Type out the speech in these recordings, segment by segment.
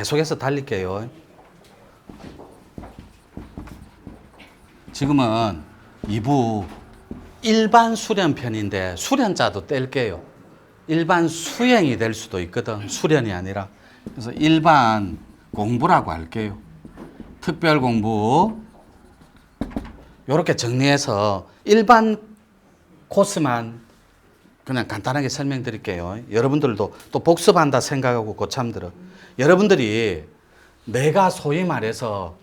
계속해서 달릴게요. 지금은 2부 일반 수련편인데 수련자도 뗄게요. 일반 수행이 될 수도 있거든. 수련이 아니라. 그래서 일반 공부라고 할게요. 특별 공부. 이렇게 정리해서 일반 코스만 그냥 간단하게 설명드릴게요. 여러분들도 또 복습한다 생각하고 고참 들어. 여러분들이 내가 소위 말해서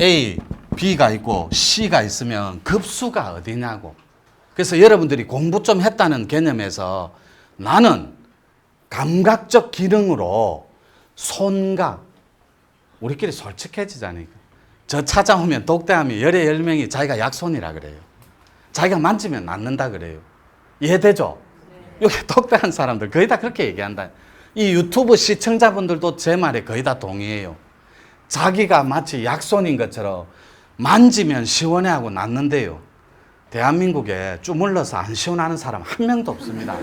A, B가 있고 C가 있으면 급수가 어디냐고. 그래서 여러분들이 공부 좀 했다는 개념에서 나는 감각적 기능으로 손각, 우리끼리 솔직해지자니까. 저 찾아오면 독대하면 열에 10명이 자기가 약손이라 그래요. 자기가 만지면 낫는다 그래요. 이해되죠? 여기 독대한 사람들 거의 다 그렇게 얘기한다. 이 유튜브 시청자분들도 제 말에 거의 다 동의해요. 자기가 마치 약손인 것처럼 만지면 시원해하고 낫는데요. 대한민국에 주물러서 안 시원하는 사람 한 명도 없습니다.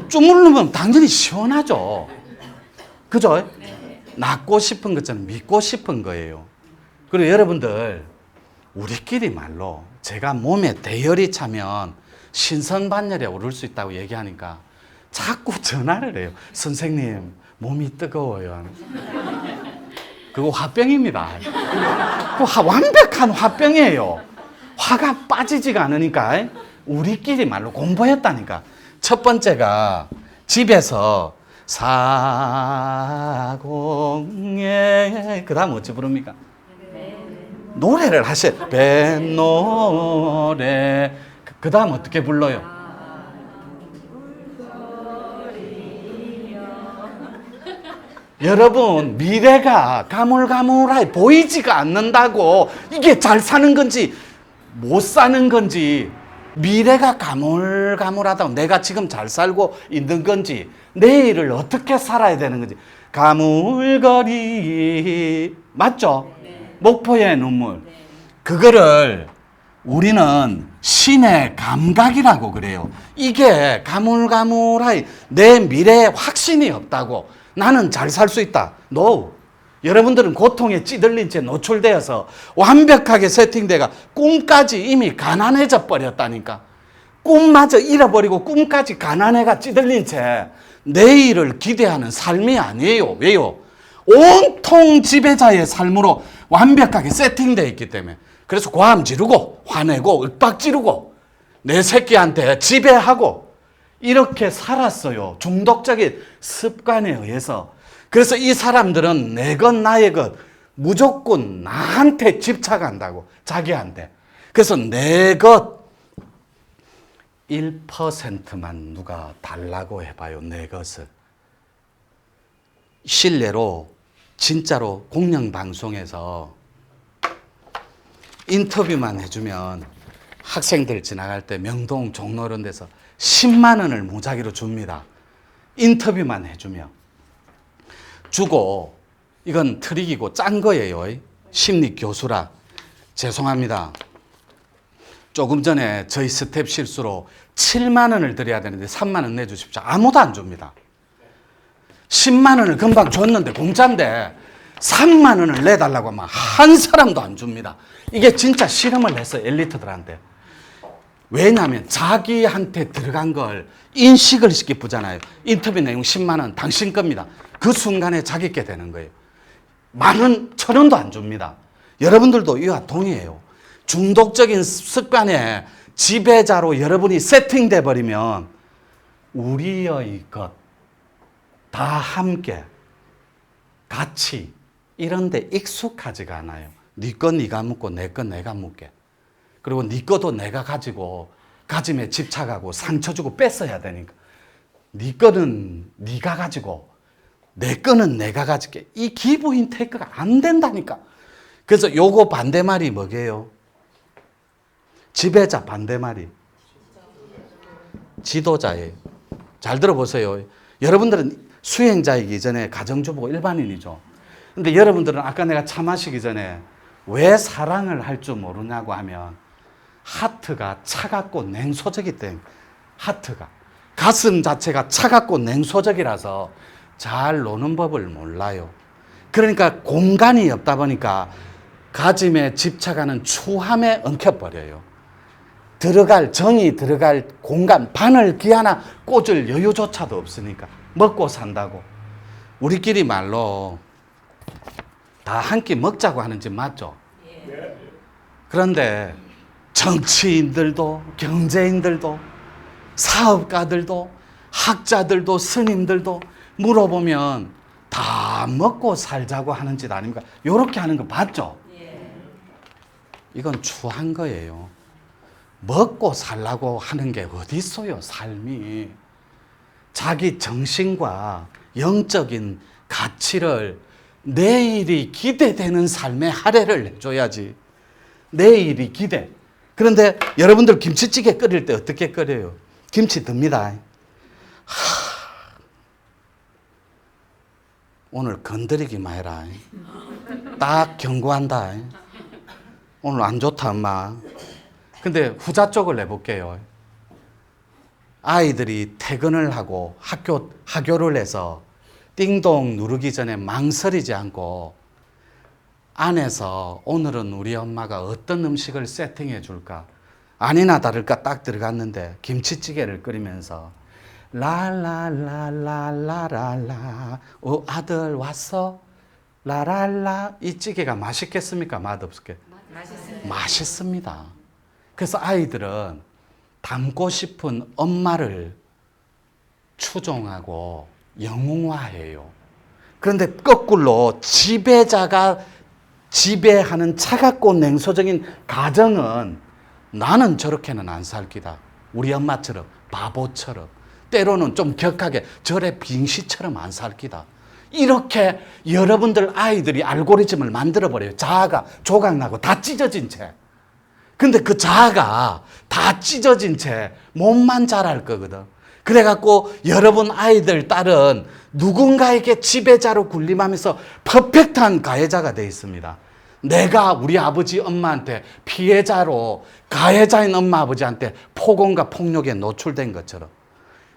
주물르면 당연히 시원하죠. 그죠? 낫고 싶은 것처럼 믿고 싶은 거예요. 그리고 여러분들 우리끼리 말로 제가 몸에 대열이 차면 신선반열에 오를 수 있다고 얘기하니까 자꾸 전화를 해요. 선생님 몸이 뜨거워요. 그거 화병입니다. 그 완벽한 화병이에요. 화가 빠지지가 않으니까 우리끼리 말로 공부했다니까. 첫 번째가 집에서 사공에 그 다음 어찌 부릅니까? 노래를 하셔. 뱃노래. 그 다음 어떻게 불러요? 여러분 미래가 가물가물하게 보이지가 않는다고. 이게 잘 사는 건지 못 사는 건지, 미래가 가물가물하다고 내가 지금 잘 살고 있는 건지, 내일을 어떻게 살아야 되는 건지. 가물거리 맞죠? 목포의 눈물. 그거를 우리는 신의 감각이라고 그래요. 이게 가물가물하게 내 미래에 확신이 없다고. 나는 잘 살 수 있다. No. 여러분들은 고통에 찌들린 채 노출되어서 완벽하게 세팅돼가 꿈까지 이미 가난해져 버렸다니까. 꿈마저 잃어버리고 꿈까지 가난해가 찌들린 채 내일을 기대하는 삶이 아니에요. 왜요? 온통 지배자의 삶으로 완벽하게 세팅되어 있기 때문에. 그래서 고함 지르고 화내고 윽박 지르고 내 새끼한테 지배하고 이렇게 살았어요. 중독적인 습관에 의해서. 그래서 이 사람들은 내 것 나의 것 무조건 나한테 집착한다고. 자기한테. 그래서 내 것 1%만 누가 달라고 해봐요. 내 것을. 실례로 진짜로 공영방송에서 인터뷰만 해주면 학생들 지나갈 때 명동 종로 이런 데서 10만 원을 무작위로 줍니다. 인터뷰만 해주면. 주고, 이건 트릭이고 짠 거예요. 심리 교수라. 죄송합니다. 조금 전에 저희 스텝 실수로 7만 원을 드려야 되는데 3만 원 내주십시오. 아무도 안 줍니다. 10만 원을 금방 줬는데 공짜인데 3만 원을 내달라고 하면 한 사람도 안 줍니다. 이게 진짜 실험을 했어요. 엘리트들한테. 왜냐하면 자기한테 들어간 걸 인식을 시키잖아요. 인터뷰 내용 10만 원 당신 겁니다. 그 순간에 자기께 되는 거예요. 만 원, 1,000원도 안 줍니다. 여러분들도 이와 동의해요. 중독적인 습관에 지배자로 여러분이 세팅돼 버리면 우리의 것 다 함께 같이 이런 데 익숙하지가 않아요. 네 거 네가 묻고 내 거 내가 묻게. 그리고 네 거도 내가 가지고 가짐에 집착하고 상처 주고 뺏어야 되니까. 네 거는 네가 가지고 내 거는 내가 가질게. 이 기브 인 테이크가 안 된다니까. 그래서 요거 반대말이 뭐게요? 지배자 반대말이 지도자예요. 잘 들어보세요. 여러분들은 수행자이기 전에 가정주부고 일반인이죠. 근데 여러분들은 아까 내가 차 마시기 전에 왜 사랑을 할 줄 모르냐고 하면 하트가 차갑고 냉소적이기 때문에. 하트가 가슴 자체가 차갑고 냉소적이라서 잘 노는 법을 몰라요. 그러니까 공간이 없다 보니까 가짐에 집착하는 추함에 엉켜버려요. 정이 들어갈 공간, 바늘 귀 하나 꽂을 여유조차도 없으니까. 먹고 산다고. 우리끼리 말로 다 한 끼 먹자고 하는 집 맞죠? 그런데 정치인들도, 경제인들도, 사업가들도, 학자들도, 스님들도 물어보면 다 먹고 살자고 하는 짓 아닙니까? 요렇게 하는 거 봤죠? 이건 추한 거예요. 먹고 살라고 하는 게 어디 있어요, 삶이. 자기 정신과 영적인 가치를 내일이 기대되는 삶에 할애를 해줘야지. 내일이 기대. 그런데 여러분들 김치찌개 끓일 때 어떻게 끓여요? 김치 듭니다. 오늘 건드리기 마해라. 딱 경고한다. 오늘 안 좋다, 엄마. 근데 후자 쪽을 내볼게요. 아이들이 퇴근을 하고 학교를 해서 띵동 누르기 전에 망설이지 않고 안에서 오늘은 우리 엄마가 어떤 음식을 세팅해 줄까? 아니나 다를까 딱 들어갔는데 김치찌개를 끓이면서 라라라라라라 아들 왔어? 라랄라 이 찌개가 맛있겠습니까? 맛없게? 맛있습니다. 그래서 아이들은 닮고 싶은 엄마를 추종하고 영웅화해요. 그런데 거꾸로 지배자가 지배하는 차갑고 냉소적인 가정은 나는 저렇게는 안 살 기다. 우리 엄마처럼 바보처럼 때로는 좀 격하게 저래 빙시처럼 안 살 기다. 이렇게 여러분들 아이들이 알고리즘을 만들어버려요. 자아가 조각나고 다 찢어진 채. 근데 그 자아가 다 찢어진 채 몸만 자랄 거거든. 그래갖고 여러분 아이들, 딸은 누군가에게 지배자로 군림하면서 퍼펙트한 가해자가 되어 있습니다. 내가 우리 아버지 엄마한테 피해자로 가해자인 엄마 아버지한테 폭언과 폭력에 노출된 것처럼.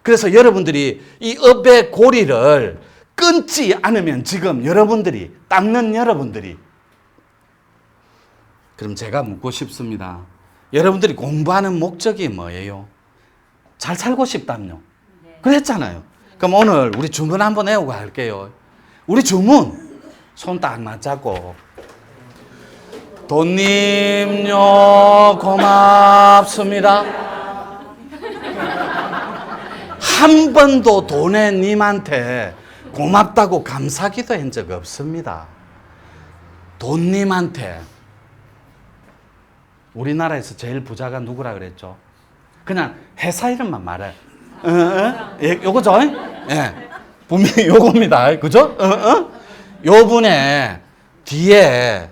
그래서 여러분들이 이 업의 고리를 끊지 않으면 지금 여러분들이 닦는 여러분들이 그럼 제가 묻고 싶습니다. 여러분들이 공부하는 목적이 뭐예요? 잘 살고 싶다면요. 그랬잖아요. 그럼 오늘 우리 주문 한번 외우고 할게요. 우리 주문 손 딱 맞잡고 돈님요 고맙습니다. 한 번도 돈에 님한테 고맙다고 감사기도 한 적 없습니다. 돈님한테. 우리나라에서 제일 부자가 누구라 그랬죠? 그냥 회사 이름만 말해. 예, 요거죠? 예. 분명히 요겁니다. 그죠? 요 분의 뒤에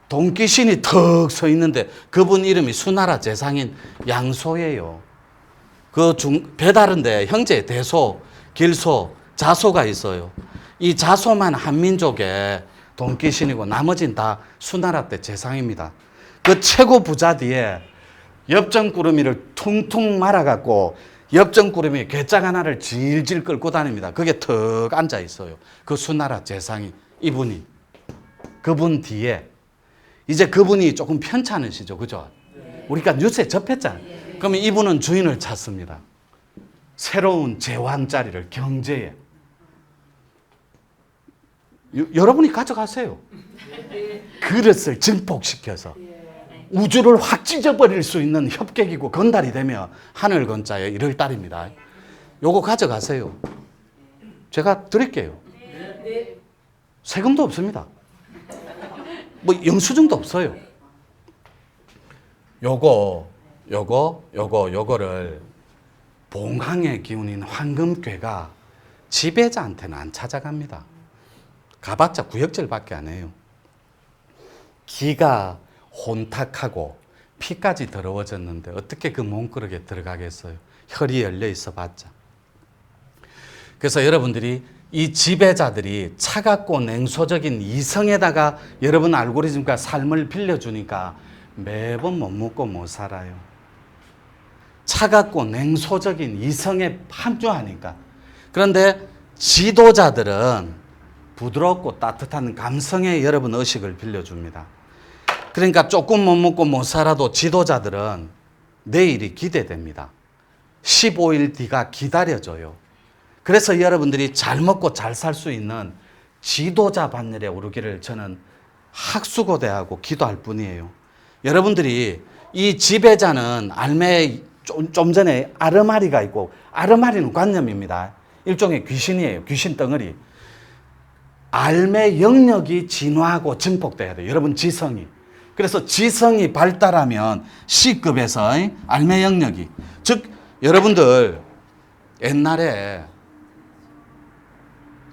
돈귀신이 턱 서 있는데 그분 이름이 수나라 재상인 양소예요. 배다른데 형제, 대소, 길소, 자소가 있어요. 이 자소만 한민족의 돈귀신이고 나머지는 다 수나라 때 재상입니다. 그 최고 부자 뒤에 엽전꾸러미를 퉁퉁 말아갖고 엽전꾸러미 괴짝 하나를 질질 끌고 다닙니다. 그게 턱 앉아 있어요. 그 수나라 재상이 이분이. 그분 뒤에 이제 그분이 조금 편찮으시죠. 그죠? 우리가 뉴스에 접했잖아요. 그러면 이분은 주인을 찾습니다. 새로운 제왕자리를 경제에. 여러분이 가져가세요. 그릇을 증폭시켜서 우주를 확 찢어버릴 수 있는 협객이고 건달이 되면 하늘 건자에 1월 달입니다. 요거 가져가세요. 제가 드릴게요. 세금도 없습니다. 뭐 영수증도 없어요. 요거를 봉황의 기운인 황금괴가 지배자한테는 안 찾아갑니다. 가봤자 구역질밖에 안 해요. 기가 혼탁하고 피까지 더러워졌는데 어떻게 그 몸그릇에 들어가겠어요? 혈이 열려 있어 봤자. 그래서 여러분들이 이 지배자들이 차갑고 냉소적인 이성에다가 여러분 알고리즘과 삶을 빌려주니까 매번 못 먹고 못 살아요. 차갑고 냉소적인 이성에 합류하니까. 그런데 지도자들은 부드럽고 따뜻한 감성의 여러분 의식을 빌려줍니다. 그러니까 조금 못 먹고 못 살아도 지도자들은 내일이 기대됩니다. 15일 뒤가 기다려져요. 그래서 여러분들이 잘 먹고 잘 살 수 있는 지도자 반열에 오르기를 저는 학수고대하고 기도할 뿐이에요. 여러분들이 이 지배자는 좀 전에 아르마리가 있고, 아르마리는 관념입니다. 일종의 귀신이에요. 귀신 덩어리. 알매 영역이 진화하고 증폭돼야 돼요. 여러분 지성이. 그래서 지성이 발달하면 C급에서 알매 영역이. 즉 여러분들 옛날에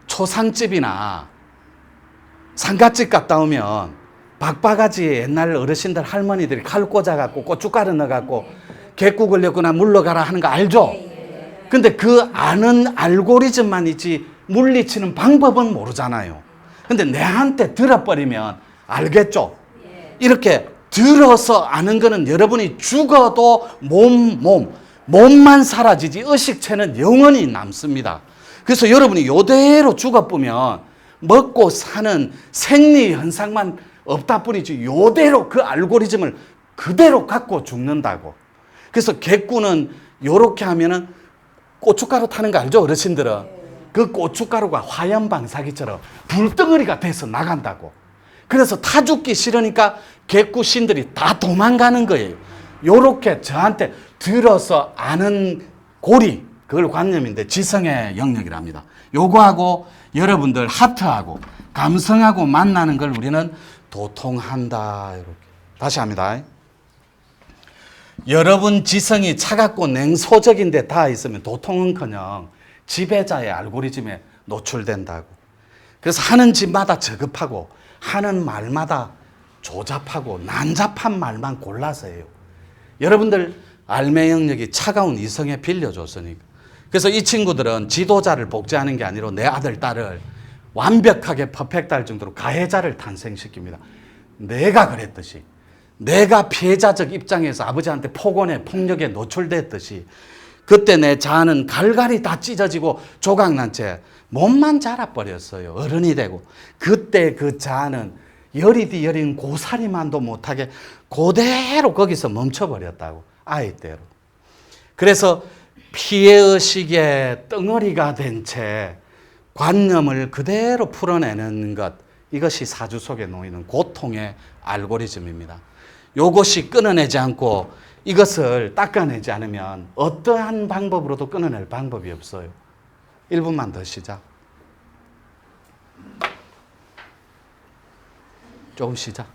초상집이나 상갓집 갔다 오면 박바가지에 옛날 어르신들 할머니들이 칼 꽂아갖고 고춧가루 넣어갖고 개꾸 걸렸거나 물러가라 하는 거 알죠? 근데 그 아는 알고리즘만 있지 물리치는 방법은 모르잖아요. 근데 내한테 들어버리면 알겠죠? 이렇게 들어서 아는 거는 여러분이 죽어도 몸만 사라지지 의식체는 영원히 남습니다. 그래서 여러분이 요대로 죽어보면 먹고 사는 생리 현상만 없다 뿐이지 요대로 그 알고리즘을 그대로 갖고 죽는다고. 그래서 개꾸는 요렇게 하면은 고춧가루 타는 거 알죠? 어르신들은. 그 고춧가루가 화염방사기처럼 불덩어리가 돼서 나간다고. 그래서 타 죽기 싫으니까 개꾸신들이 다 도망가는 거예요. 요렇게 저한테 들어서 아는 고리, 그걸 관념인데 지성의 영역이랍니다. 요거하고 여러분들 하트하고 감성하고 만나는 걸 우리는 도통한다. 이렇게. 다시 합니다. 여러분 지성이 차갑고 냉소적인 데 닿아 있으면 도통은커녕 지배자의 알고리즘에 노출된다고. 그래서 하는 짓마다 저급하고 하는 말마다 조잡하고 난잡한 말만 골라서 해요. 여러분들 알매 영역이 차가운 이성에 빌려줬으니까. 그래서 이 친구들은 지도자를 복제하는 게 아니라 내 아들, 딸을 완벽하게 퍼펙트할 정도로 가해자를 탄생시킵니다. 내가 그랬듯이, 내가 피해자적 입장에서 아버지한테 폭언에 폭력에 노출됐듯이 그때 내 자아는 갈갈이 다 찢어지고 조각난 채 몸만 자라버렸어요. 어른이 되고. 그때 그 자아는 여리디 여린 고사리만도 못하게 그대로 거기서 멈춰버렸다고. 아이 때로. 그래서 피해의식의 덩어리가 된 채 관념을 그대로 풀어내는 것, 이것이 사주 속에 놓이는 고통의 알고리즘입니다. 이것이 끊어내지 않고 이것을 닦아내지 않으면 어떠한 방법으로도 끊어낼 방법이 없어요. 1분만 더 시작. 조금 시작.